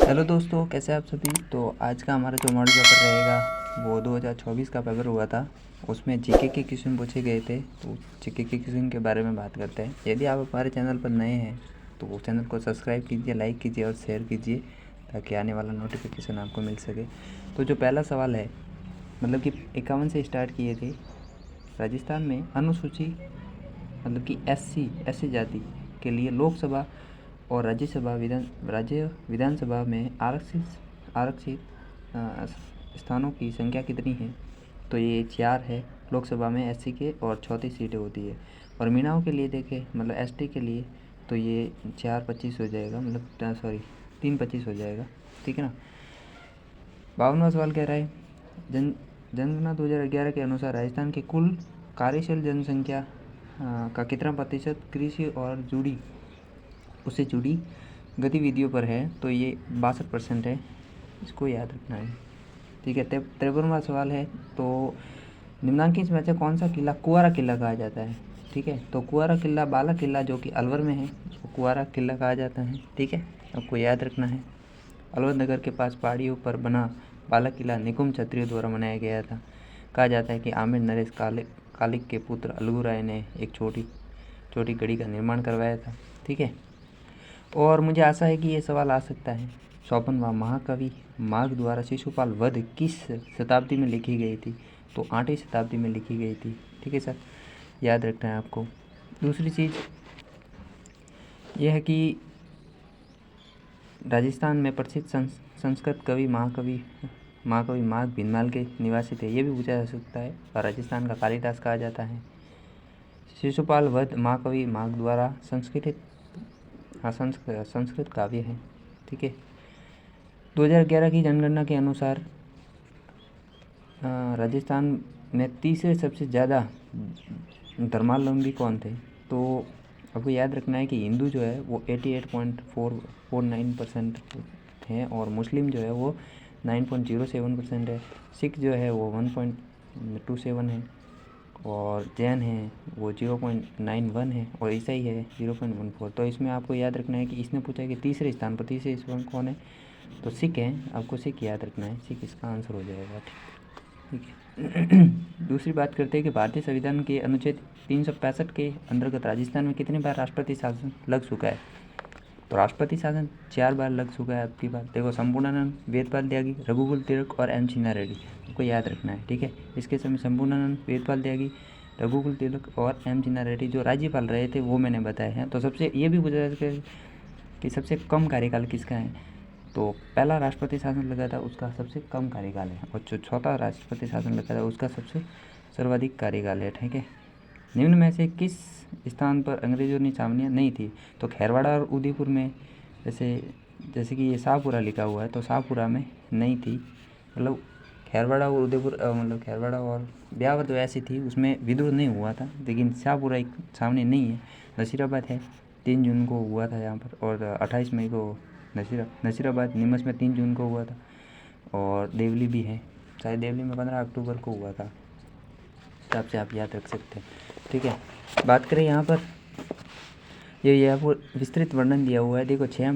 Hello दोस्तों, कैसे आप सभी। तो आज का हमारा जो मॉडल पेपर रहेगा वो 2024 का पेपर हुआ था। उसमें जीके के क्वेश्चन पूछे गए थे, तो जीके के क्वेश्चन के बारे में बात करते हैं। यदि आप हमारे चैनल पर नए हैं तो वो चैनल को सब्सक्राइब कीजिए, लाइक कीजिए और शेयर कीजिए ताकि आने वाला नोटिफिकेशन आपको मिल सके। तो जो पहला सवाल है, मतलब कि 51 से स्टार्ट किए थे। राजस्थान में अनुसूची मतलब कि एससी जाति के लिए लोकसभा और राज्य विधानसभा में आरक्षित स्थानों की संख्या कितनी है। तो ये 4 है लोकसभा में एससी के, और 34 सीटें होती है। और मीणाओं के लिए देखें, मतलब एसटी के लिए, तो ये 4-25 हो जाएगा, मतलब सॉरी 3-25 हो जाएगा, ठीक है ना। 52वां सवाल कह रहा है, जनगणना 2011 के अनुसार राजस्थान की कुल कार्यशील जनसंख्या का कितना प्रतिशत कृषि और उससे जुड़ी गतिविधियों पर है। तो ये 62% है, इसको याद रखना है, ठीक है। 53वां सवाल है, तो निम्नलिखित में से कौन सा किला कुंवारा किला कहा जाता है, ठीक है। तो कुंवारा किला बाला किला जो कि अलवर में है, उसको कुंवारा किला कहा जाता है, ठीक है, आपको याद रखना है। अलवर नगर के पास पहाड़ियों पर बना बाला किला निकुंभ क्षत्रियों द्वारा बनाया गया था। कहा जाता है कि आमिर नरेश कालिक के पुत्र अलगू राय ने एक छोटी गढ़ी का निर्माण करवाया था, ठीक है। और मुझे आशा है कि ये सवाल आ सकता है। 54वां महाकवि माघ द्वारा शिशुपाल वध किस शताब्दी में लिखी गई थी। तो 8वीं शताब्दी में लिखी गई थी, ठीक है सर, याद रखना है आपको। दूसरी चीज़ यह है कि राजस्थान में प्रसिद्ध संस्कृत कवि महाकवि माघ भीनमाल के निवासी थे, ये भी पूछा जा सकता है। और राजस्थान का कालिदास कहा जाता है। शिशुपाल वध महाकवि माघ द्वारा संस्कृत काव्य है, ठीक है। 2011 की जनगणना के अनुसार राजस्थान में तीसरे सबसे ज़्यादा धर्मावलंबी कौन थे। तो आपको याद रखना है कि हिंदू जो है वो 88.49% हैं, और मुस्लिम जो है वो 9.07% है। सिख जो है वो 1.27 है, और जैन है वो 0.91 है, और ईसाई है 0.14। तो इसमें आपको याद रखना है कि इसने पूछा है कि तीसरे स्थान पर कौन है, तो सिख है, आपको सिख याद रखना है, सिख इसका आंसर हो जाएगा, ठीक है। दूसरी बात करते हैं कि भारतीय संविधान के अनुच्छेद 365 के अंतर्गत राजस्थान में कितनी बार राष्ट्रपति शासन लग चुका है। तो राष्ट्रपति शासन 4 बार लग चुका है आपकी बात। देखो, संपूर्णानंद, वेदपाल त्यागी, रघुकुल तिलक और एम चिन्ना रेड्डी, आपको याद रखना है, ठीक है। इसके समय संपूर्णानंद, वेदपाल त्यागी, रघुकुल तिलक और एम चिन्ना रेड्डी जो राज्यपाल रहे थे वो मैंने बताए हैं। तो सबसे ये भी पूछा जाता है कि सबसे कम कार्यकाल किसका है। तो पहला राष्ट्रपति शासन लगा था उसका सबसे कम कार्यकाल है, और जो चौथा राष्ट्रपति शासन लगा था उसका सबसे सर्वाधिक कार्यकाल है, ठीक है। निम्न में से किस स्थान पर अंग्रेजों ने छावनियाँ नहीं थी। तो खैरवाड़ा और उदयपुर में, जैसे कि ये शाहपुरा लिखा हुआ है, तो शाहपुरा में नहीं थी। मतलब खैरवाड़ा और उदयपुर मतलब खैरवाड़ा और ब्यावर तो ऐसी थी, उसमें विद्रोह नहीं हुआ था, लेकिन शाहपुरा एक छावनी नहीं है। नसीराबाद है, 3 जून को हुआ था यहाँ पर, और 28 मई को नसीराबाद नीमच में 3 जून को हुआ था। और देवली भी है, शायद देवली में 15 अक्टूबर को हुआ था, हिसाब से आप याद रख सकते हैं, ठीक है। बात करें यहाँ पर, ये आपको विस्तृत वर्णन दिया हुआ है। देखो, 6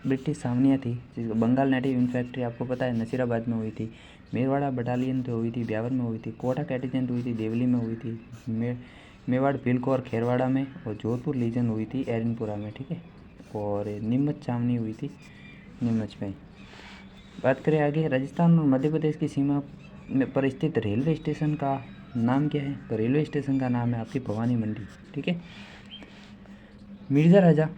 ब्रिटिश छावनियाँ थी, जिसको बंगाल नेटिव इन्फैक्ट्री आपको पता है नसीराबाद में हुई थी, मेवाड़ा बटालियन तो हुई थी ब्यावर में हुई थी, कोटा कैटिजेंट हुई थी देवली में हुई थी, मेवाड़ भिलकोर खेरवाड़ा में, और जोधपुर लीजन हुई थी एरनपुरा में, ठीक है। और नीमच छावनी हुई थी नीमच में। बात करें आगे, राजस्थान और मध्य प्रदेश की सीमा में पर स्थित रेलवे स्टेशन का नाम क्या है। तो रेलवे स्टेशन का नाम है आपकी भवानी मंडी, ठीक है। मिर्ज़ा राजा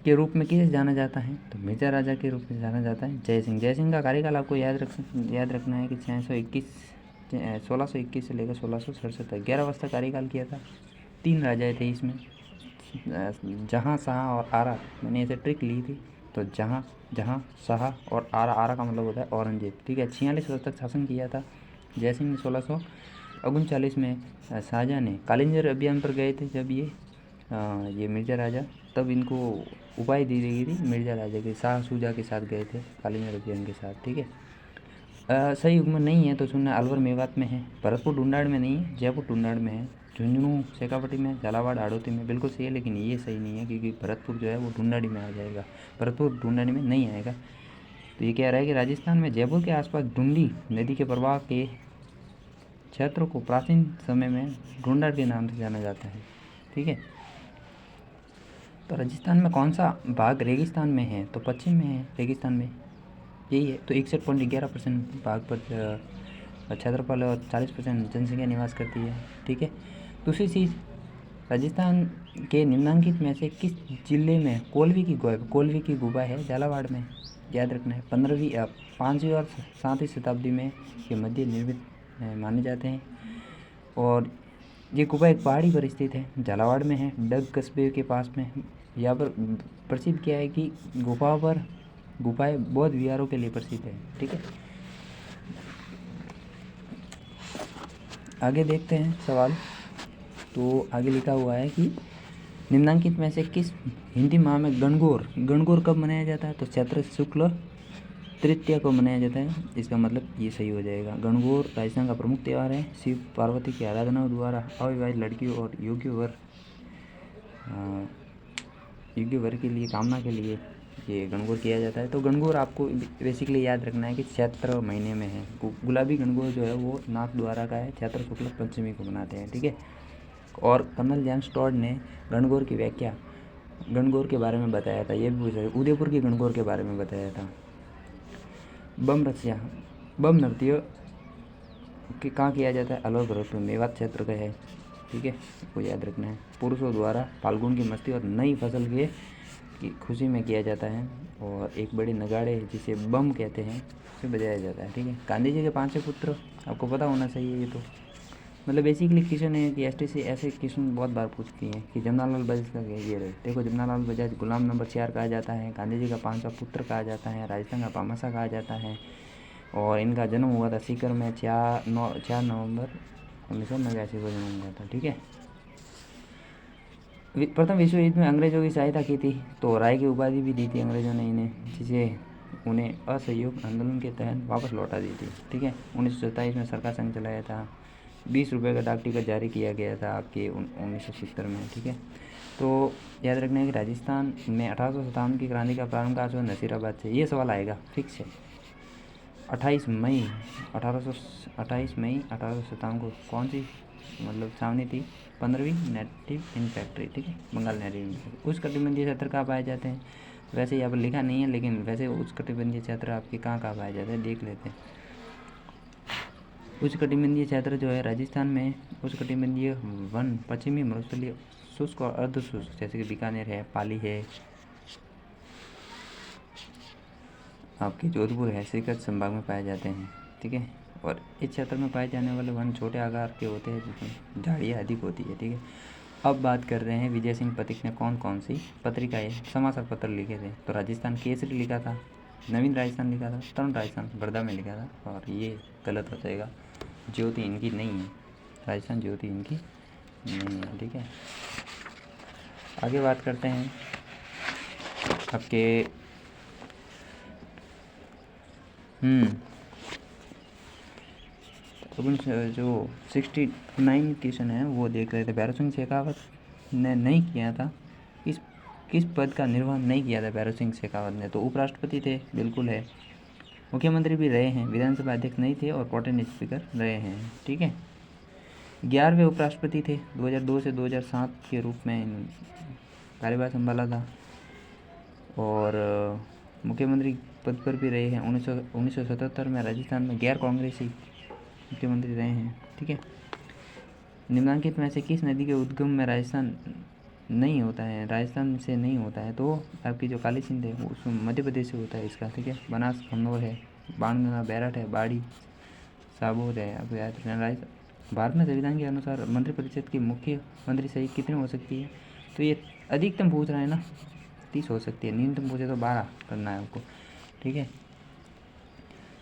के रूप में किसे जाना जाता है। तो मिर्ज़ा राजा के रूप में जाना जाता है जय सिंह का कार्यकाल आपको याद रखना है कि 1621 से लेकर 1667 तक 11 वर्ष तक कार्यकाल किया था। 3 राजाएँ थे इसमें, जहाँ, शाह और आरा। मैंने ऐसे ट्रिक ली थी, तो जहाँ, शाह और आरा का मतलब होता है औरंगजेब, ठीक है। 46 वर्ष तक शासन किया था जय सिंह ने। 1639 में शाहजहाँ ने कालिंजर अभियान पर गए थे जब ये मिर्ज़ा राजा, तब इनको उपाधि दी गई थी मिर्ज़ा राजा के, शाह शुजा के साथ गए थे कालिंजर अभियान के साथ, ठीक है। सही युग में नहीं है तो सुनना, अलवर मेवात में है, भरतपुर ढूंढाड़ में नहीं है, जयपुर ढूंढाड़ में है, झुंझुनू शेखावटी में, झालावाड़ हाड़ौती में, बिल्कुल सही है, लेकिन ये सही नहीं है क्योंकि भरतपुर जो है वो ढूंढाड़ी में आ जाएगा, भरतपुर ढूंढाड़ी में नहीं आएगा। तो ये कह रहा है कि राजस्थान में जयपुर के आसपास ढूंढी नदी के प्रवाह के क्षेत्र को प्राचीन समय में ढूंढर के नाम से जाना जाता है। ठीक है, तो राजस्थान में कौन सा भाग रेगिस्तान में है? तो पश्चिम में है, रेगिस्तान में यही है। तो 61.11% भाग पर क्षेत्रफल और 40% जनसंख्या निवास करती है। ठीक है, दूसरी चीज़, राजस्थान के निम्नलिखित में से किस जिले में कोलवी की गुफा है? झालावाड़ में, याद रखना है। 5वीं और 7वीं शताब्दी में ये मध्य निर्मित माने जाते हैं। और ये गुफा एक पहाड़ी पर स्थित है, झालावाड़ में है, डग कस्बे के पास में। यहाँ पर प्रसिद्ध क्या है कि गुफाएं बौद्ध विहारों के लिए प्रसिद्ध है। ठीक है, आगे देखते हैं सवाल। तो आगे लिखा हुआ है कि निम्नलिखित में से किस हिंदी माह में गणगौर कब मनाया जाता है? तो चैत्र शुक्ल तृतीया को मनाया जाता है। इसका मतलब ये सही हो जाएगा। गणगौर राजस्थान का प्रमुख त्यौहार है। शिव पार्वती की आराधना द्वारा अविवाहित लड़कियों और योग्य वर के लिए कामना के लिए ये गणगौर किया जाता है। तो गणगौर आपको बेसिकली याद रखना है कि चैत्र महीने में है। गुलाबी गणगौर जो है वो नाथ द्वारा का है, चैत्र शुक्ल पंचमी को मनाते हैं। ठीक है, और कर्नल जेम्स टॉड ने गणगौर की व्याख्या गणगौर के बारे में बताया था। ये भी पूछा है, उदयपुर की गणगौर के बारे में बताया था। बम नृत्य कि कहाँ किया जाता है? अलवर भरतपुर मेवात क्षेत्र का है। ठीक है, वो याद रखना है। पुरुषों द्वारा फाल्गुन की मस्ती और नई फसल की खुशी में किया जाता है। और एक बड़े नगाड़े जिसे बम कहते हैं उसे बजाया जाता है। ठीक है, गांधी जी के 5 पुत्र आपको पता होना चाहिए। ये तो मतलब बेसिकली क्वेश्चन है कि एसटीसी ऐसे क्वेश्चन बहुत बार पूछती हैं कि जमनालाल बजाज का ये रहे। देखो, जमनालाल बजाज गुलाम नंबर 4 कहा जाता है, गांधी जी का 5वां पुत्र कहा जाता है, राजस्थान का पामाशा कहा जाता है। और इनका जन्म हुआ था सीकर में 4 नवंबर 1989 को जन्म हुआ था। ठीक है, प्रथम विश्व युद्ध में अंग्रेजों की सहायता की थी, तो राय की उपाधि भी दी थी अंग्रेजों ने इन्हें, जिसे उन्हें असहयोग आंदोलन के तहत वापस लौटा दी थी। ठीक है, 1927 में सरकार संघ चलाया था। 20 रुपये का डाक टिकट जारी किया गया था आपके 1970 में। ठीक है, तो याद रखना है कि राजस्थान में 1857 की क्रांति का प्रारंभ कहाँ से हुआ? नसीराबाद से। ये सवाल आएगा फिक्स है। 28 मई 1857 को कौन सी मतलब छावनी थी? 15वीं नेटिव इन्फैक्ट्री। ठीक है, बंगाल नेटिव। उष्णकटिबंधीय क्षेत्र कहाँ पाए जाते हैं? वैसे यहाँ पर लिखा नहीं है, लेकिन वैसे उष्णकटिबंधीय क्षेत्र आपके कहाँ पाए जाते हैं देख लेते हैं। उष्णकटिबंधीय क्षेत्र जो है राजस्थान में उष्णकटिबंधीय वन, पश्चिमी मरुस्थलीय, शुष्क और अर्ध शुष्क, जैसे कि बीकानेर है, पाली है, आपके जोधपुर है, श्रीगढ़ संभाग में पाए जाते हैं। ठीक है, और इस क्षेत्र में पाए जाने वाले वन छोटे आकार के होते हैं जिसमें झाड़ियाँ अधिक होती है। ठीक है, अब बात कर रहे हैं विजय सिंह पथिक ने कौन सी पत्रिकाएँ समाचार पत्र लिखे थे? तो राजस्थान केसरी लिखा था, नवीन राजस्थान लिखा था, तरुण राजस्थान वर्धा में लिखा था। और ये गलत हो जाएगा, ज्योति इनकी नहीं है, राजस्थान ज्योति इनकी नहीं है। ठीक है, आगे बात करते हैं आपके जो 69 क्वेश्चन है वो देख रहे थे। भैरव सिंह शेखावत ने नहीं किया था, किस पद का निर्वहन नहीं किया था भैरव सिंह शेखावत ने? तो उपराष्ट्रपति थे, बिल्कुल है। मुख्यमंत्री भी रहे हैं, विधानसभा अध्यक्ष नहीं थे, और प्रोटेम स्पीकर रहे हैं। ठीक है, 11वें उपराष्ट्रपति थे, 2002 से 2007 के रूप में कार्यभार संभाला था। और मुख्यमंत्री पद पर भी रहे हैं। 1977 में राजस्थान में गैर कांग्रेसी मुख्यमंत्री रहे हैं। ठीक है, निम्नलिखित में से किस नदी के उद्गम में राजस्थान से नहीं होता है? तो आपकी जो काली सिंध है वो उसमें मध्य प्रदेश से होता है इसका। ठीक है, बनास खन्नौर है, बाणगंगा, बैराट है, बाड़ी, साबोर है। आपको याद रखना। भारत में संविधान के अनुसार मंत्रिपरिषद की मुख्यमंत्री सहित कितनी हो सकती है? तो ये अधिकतम पूछ रहा है ना, 30 हो सकती है, न्यूनतम पूछे तो 12 करना है आपको। ठीक है,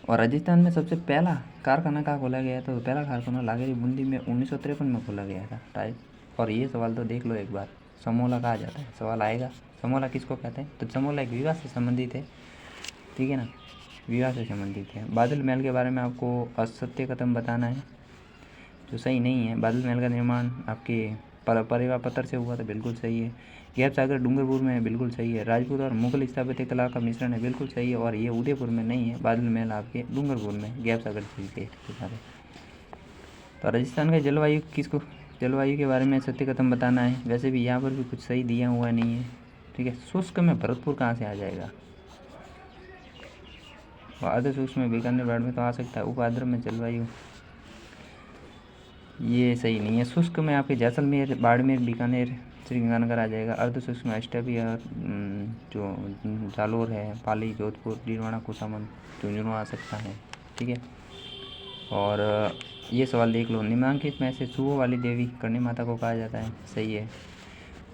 और राजस्थान में सबसे पहला कारखाना कहाँ खोला गया था? तो पहला कारखाना लागरी बूंदी में 1953 में खोला गया था। टाइप, और ये सवाल तो देख लो एक बार, समोला कहा जाता है, सवाल आएगा। समोला किसको कहते हैं? तो समोला एक विवाह से संबंधित है। ठीक है ना, विवाह से संबंधित है। बादल महल के बारे में आपको असत्य कथन बताना है, जो सही नहीं है। बादल महल का निर्माण आपके परिवार पत्र से हुआ था, बिल्कुल सही है। गैप सागर डूंगरपुर में है, बिल्कुल सही है। राजपूत और मुगल स्थापत्य कला का मिश्रण है, बिल्कुल सही है। और ये उदयपुर में नहीं है, बादल महल आपके डूंगरपुर में गैप सागर झील के किनारे। तो राजस्थान का जलवायु के बारे में सत्य कथन बताना है। वैसे भी यहाँ पर भी कुछ सही दिया हुआ नहीं है, ठीक है। शुष्क में भरतपुर कहाँ से आ जाएगा, आधे शुष्क में बीकानेर बाड़मेर तो आ सकता है। उप आर्द्र में जलवायु ये सही नहीं है। शुष्क में आपके जैसलमेर, बाड़मेर, बीकानेर, श्रीगंगानगर आ जाएगा। अर्ध शुष्क में अष्टभी और जो जालोर है, पाली, जोधपुर, डीडवाना, कुसामन, झुंझुनू आ सकता है, ठीक है। और ये सवाल देख लो, निम्नांकित में से सुओं वाली देवी करणी माता को कहा जाता है, सही है।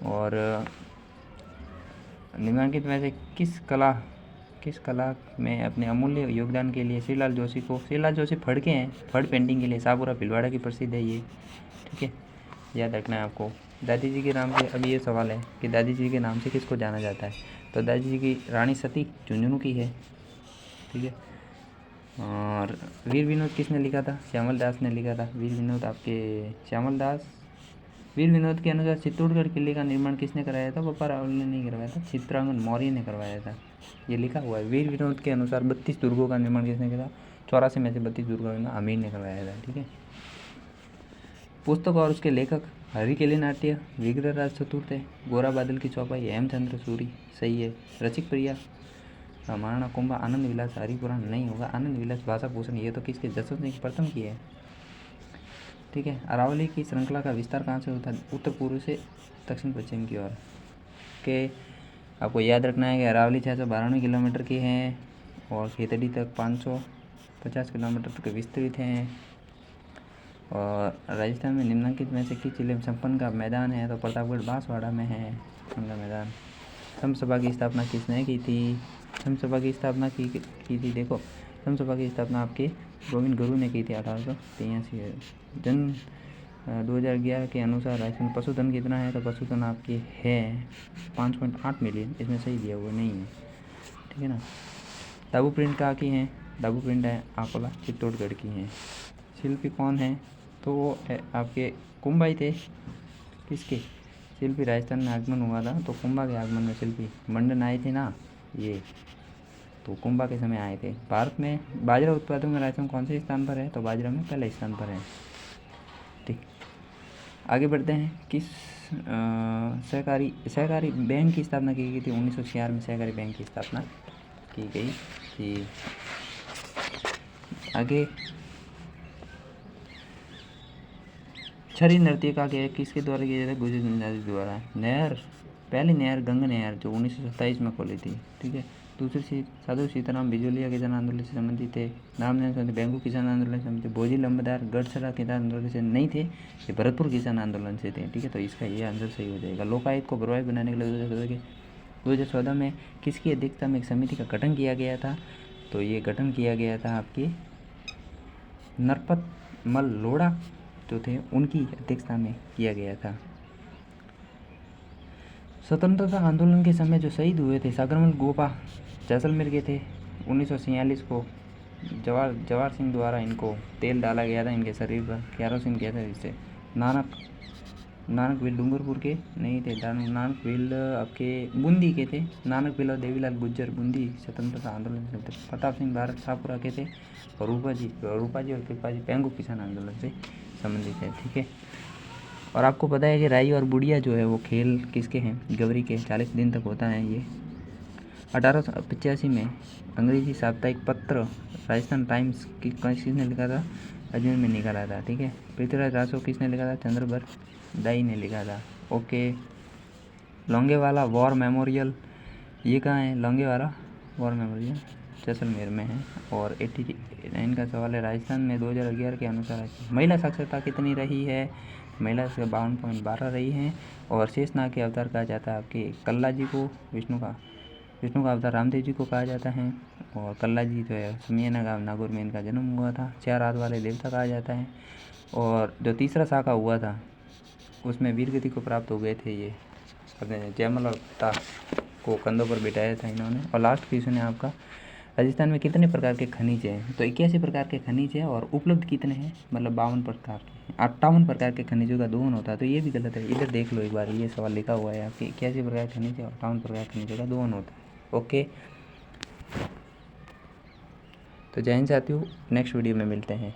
और निम्नांकित में से किस कला में अपने अमूल्य योगदान के लिए श्रीलाल जोशी फड़ के हैं, फड़ पेंटिंग के लिए शाहपुरा भीलवाड़ा की प्रसिद्ध है ये, ठीक है, याद रखना है आपको। दादी जी के नाम से, अब ये सवाल है कि दादी जी के नाम से किसको जाना जाता है, तो दादी जी की रानी सती झुंझुनू की है, ठीक है। और वीर विनोद किसने लिखा था, श्यामल दास ने लिखा था। वीर विनोद के अनुसार चित्तौड़गढ़ किले का निर्माण किसने कराया था, बप्पा रावल ने नहीं करवाया था, चित्रांगन मौर्य ने करवाया था, ये लिखा हुआ है। वीर विनोद के अनुसार 32 दुर्गों का निर्माण किसने किया था, 84 में से 32 दुर्गों का आमीर ने करवाया था, ठीक है। पुस्तक और उसके लेखक हरिकेली नाट्य, विग्रहराज चतुर्थ, गोरा बादल की चौपाई, हेमचंद्र सूरी, सही है। रसिक प्रिया, महाराणा कुंभा, आनंद विलास, हरिपुराण नहीं होगा। आनंद विलास भाषा भूषण ये तो किसके, जसवंत सिंह प्रथम की है, ठीक है। अरावली की श्रृंखला का विस्तार कहाँ से होता है, उत्तर पूर्व से दक्षिण पश्चिम की ओर के। आपको याद रखना है कि अरावली 692 किलोमीटर की है और खेतड़ी तक 550 किलोमीटर तक विस्तृत है। और राजस्थान में निम्नलिखित में से किस जिले में संपन्न का मैदान है, तो प्रतापगढ़ बांसवाड़ा में है संपन्न का मैदान। समसभा की स्थापना किसने की थी, समसभा की स्थापना की थी, देखो समसभा की स्थापना आपके गोविंद गुरु ने की थी 1883। जन 2011 के अनुसार राजस्थान पशुधन कितना है, तो पशुधन आपके है 5.8 मिलियन, इसमें सही दिया हुआ नहीं है, ठीक है ना। डाबू प्रिंट कहाँ की हैं, डाबू प्रिंट है अकोला चित्तौड़गढ़ की हैं। शिल्पी कौन है, तो वो आपके कुंभा ही थे, किसके शिल्पी राजस्थान में आगमन हुआ था, तो कुंभा के आगमन में शिल्पी मंडन आए थे ना, ये तो कुंभा के समय आए थे। भारत में बाजरा उत्पादन में राजस्थान कौन से स्थान पर है, तो बाजरा में पहले स्थान पर है, ठीक। आगे बढ़ते हैं। किस सहकारी बैंक की स्थापना की गई थी, 1946 में सहकारी बैंक की स्थापना की गई थी। आगे छरी नृत्य का क्या किसके द्वारा किया जाता है, गुजर जनजाति द्वारा। पहली नहर गंगा नहर जो 1927 में खोली थी, ठीक है। दूसरी साधु सीताराम बिजोलिया किसान आंदोलन से संबंधित थे। नामदेव बेंगू किसान आंदोलन से संबंधित। भोजी लंबदार गढ़सरा किसान आंदोलन से नहीं थे, ये भरतपुर किसान आंदोलन से थे, ठीक है। तो इसका ये आंसर सही हो जाएगा। लोकायुक्त को प्रभावी बनाने के लिए 2014 में किसकी अध्यक्षता में एक समिति का गठन किया गया था, तो ये गठन किया गया था आपके नरपत मल लोढ़ा जो थे उनकी अध्यक्षता में किया गया था। स्वतंत्रता आंदोलन के समय जो शहीद हुए थे, सागरमल गोपा जैसलमेर के थे। 1946 को जवाहर सिंह द्वारा इनको तेल डाला गया था इनके शरीर पर, केरोसिन किया था जिससे। नानक भील डूंगरपुर के नहीं थे, नानक भील आपके बूंदी के थे। नानक भील और देवीलाल गुज्जर बूंदी स्वतंत्रता आंदोलन से थे। प्रताप सिंह भारत शाहपुरा के थे। और रूपा जी और कृपा जी पेंगू किसान आंदोलन से संबंधित है, ठीक है। और आपको पता है कि राई और बुढ़िया जो है वो खेल किसके हैं, गवरी के। 40 दिन तक होता है ये। 1885 में अंग्रेजी साप्ताहिक पत्र राजस्थान टाइम्स किसने लिखा था, अजमेर में निकाला था, ठीक है। पृथ्वीराज रासो किसने लिखा था, चंद्रभर दाई ने लिखा था, ओके। लोंगेवाला वॉर मेमोरियल ये कहाँ है, लोंगेवाला वॉर मेमोरियल जैसलमेर में है। और 89 का सवाल है, राजस्थान में 2011 के अनुसार महिला साक्षरता कितनी रही है, महिला से 52.12 रही है। और शेषनाग के अवतार कहा जाता है आपके कल्ला जी को, विष्णु का अवतार रामदेव जी को कहा जाता है। और कल्ला जी जो है समियाना गाँव नागौर में इनका जन्म हुआ था। 4 हाथ वाले देवता कहा जाता है। और जो तीसरा शाखा हुआ था उसमें वीरगति को प्राप्त हो गए थे ये, अपने जयमल और पिता को कंधों पर बिठाया था इन्होंने। और लास्ट क्वेश्चन है आपका, राजस्थान में कितने प्रकार के खनिज हैं? तो 81 प्रकार के खनिज हैं। और उपलब्ध कितने हैं? मतलब 52 प्रकार के। 58 प्रकार के खनिजों का दोहन होता है, तो ये भी गलत है। इधर देख लो एक बार, ये सवाल लिखा हुआ है आपके 81 प्रकार के खनिज है और 58 प्रकार के खनिजों का दोहन होता है। ओके, तो जय हिंद साथियों, नेक्स्ट वीडियो में मिलते हैं।